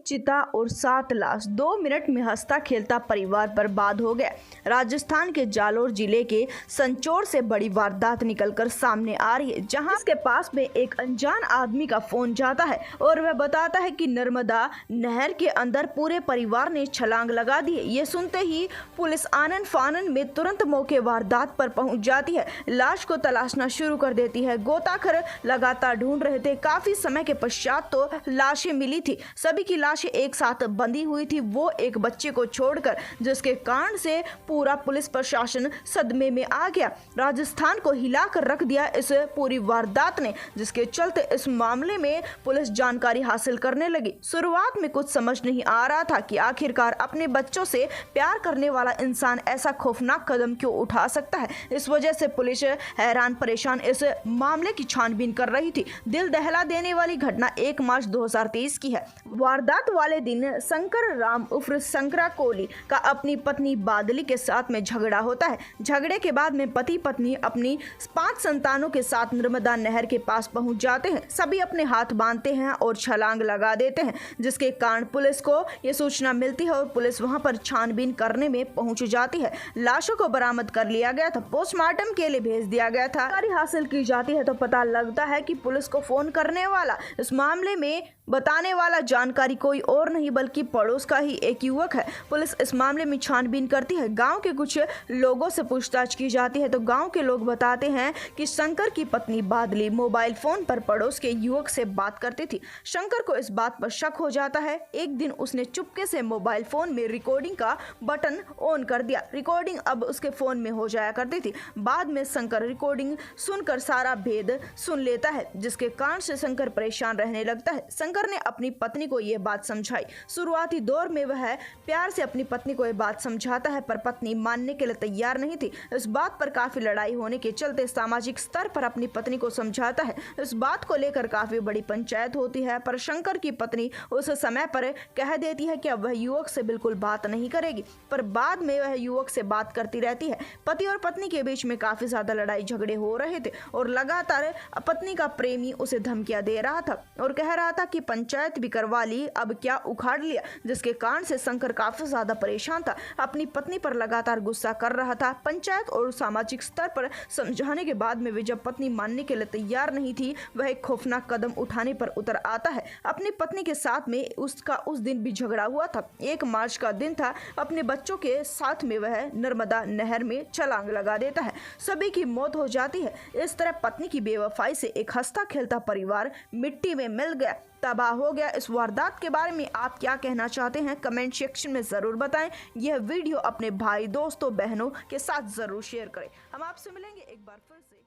चिता और 7 लाश, 2 मिनट में हंसता खेलता परिवार बर्बाद हो गया। राजस्थान के जालोर जिले के संचौर से बड़ी वारदात निकलकर सामने आ रही है, जहां इसके पास में एक अनजान आदमी का फोन जाता है और वह बताता है कि नर्मदा नहर के अंदर पूरे परिवार ने छलांग लगा दी है। ये सुनते ही पुलिस आनन फानन में तुरंत मौके वारदात पर पहुंच जाती है, लाश को तलाशना शुरू कर देती है। गोताखोर लगातार ढूंढ रहे थे। काफी समय के पश्चात तो लाशें मिली थी। सभी की लाशें एक साथ बंधी हुई थी, वो एक बच्चे को छोड़कर, जिसके कारण से पूरा पुलिस प्रशासन सदमे में आ गया। राजस्थान को हिलाकर रख दिया इस पूरी वारदात ने, जिसके चलते इस मामले में पुलिस जानकारी हासिल करने लगी। शुरुआत में कुछ समझ नहीं आ रहा था कि आखिरकार अपने बच्चों से प्यार करने वाला इंसान ऐसा खौफनाक कदम क्यों उठा सकता है। इस वजह से पुलिस हैरान परेशान इस मामले की छानबीन कर रही थी। दिल दहला देने वाली घटना 1 मार्च 2023 की है। वारदात वाले दिन शंकर राम उर्फ शंकरा कोली का अपनी पत्नी बादली के साथ में झगड़ा होता है। झगड़े के बाद में पति पत्नी अपनी 5 संतानों के साथ नर्मदा नहर के पास पहुंच जाते हैं। सभी अपने हाथ बांधते हैं और छलांग लगा देते हैं, जिसके कारण पुलिस को यह सूचना मिलती है और पुलिस वहां पर छानबीन करने में पहुंच जाती है। लाशों को बरामद कर लिया गया था, पोस्टमार्टम के लिए भेज दिया गया था। जानकारी हासिल की जाती है तो पता लगता है कि पुलिस को फोन करने वाला, इस मामले में बताने वाला जानकारी कोई और नहीं बल्कि पड़ोस का ही एक युवक है। पुलिस इस मामले में छानबीन करती है। गांव के कुछ लोगों से पूछताछ की जाती है तो गांव के लोग बताते हैं कि शंकर की पत्नी बादली मोबाइल फोन पर पड़ोस के युवक से बात करती थी। शंकर को इस बात पर शक हो जाता है। एक दिन उसने चुपके से मोबाइल फोन में रिकॉर्डिंग का बटन ऑन कर दिया। रिकॉर्डिंग अब उसके फोन में हो जाया करती थी। बाद में शंकर रिकॉर्डिंग सुनकर सारा भेद सुन लेता है, जिसके कारण से शंकर परेशान रहने लगता है। शंकर ने अपनी पत्नी को यह बात समझाई। शुरुआती दौर में वह प्यार से अपनी पत्नी को यह बात समझाता है, पर पत्नी मानने के लिए तैयार नहीं थी। इस बात पर काफी लड़ाई होने के चलते सामाजिक स्तर पर अपनी पत्नी को समझाता है। इस बात को लेकर काफी बड़ी पंचायत होती है, पर शंकर की पत्नी उस समय पर कह देती है कि अब वह युवक से बिल्कुल बात नहीं करेगी, पर बाद में वह युवक से बात करती रहती है। पति और पत्नी के बीच में काफी ज्यादा लड़ाई झगड़े हो रहे थे और लगातार पत्नी का प्रेमी उसे धमकियां दे रहा था और कह रहा था कि पंचायत भी करवा ली, अब क्या उखाड़ लिया, जिसके कारण से शंकर काफी ज्यादा परेशान था। अपनी पत्नी पर लगातार गुस्सा कर रहा था। पंचायत और सामाजिक स्तर पर समझाने के बाद में भी जब पत्नी मानने के लिए तैयार नहीं थी, वह एक खौफनाक कदम उठाने पर उतर आता है। अपनी पत्नी के साथ में उसका उस दिन भी झगड़ा हुआ था। 1 मार्च का दिन था। अपने बच्चों के साथ में वह नर्मदा नहर में छलांग लगा देता है। सभी की मौत हो जाती है। इस तरह पत्नी की बेवफाई से एक हंसता खेलता परिवार मिट्टी में मिल गया, तबाह हो गया। इस वारदात के बारे में आप क्या कहना चाहते हैं, कमेंट सेक्शन में जरूर बताएं। यह वीडियो अपने भाई दोस्तों बहनों के साथ जरूर शेयर करें। हम आपसे मिलेंगे एक बार फिर से।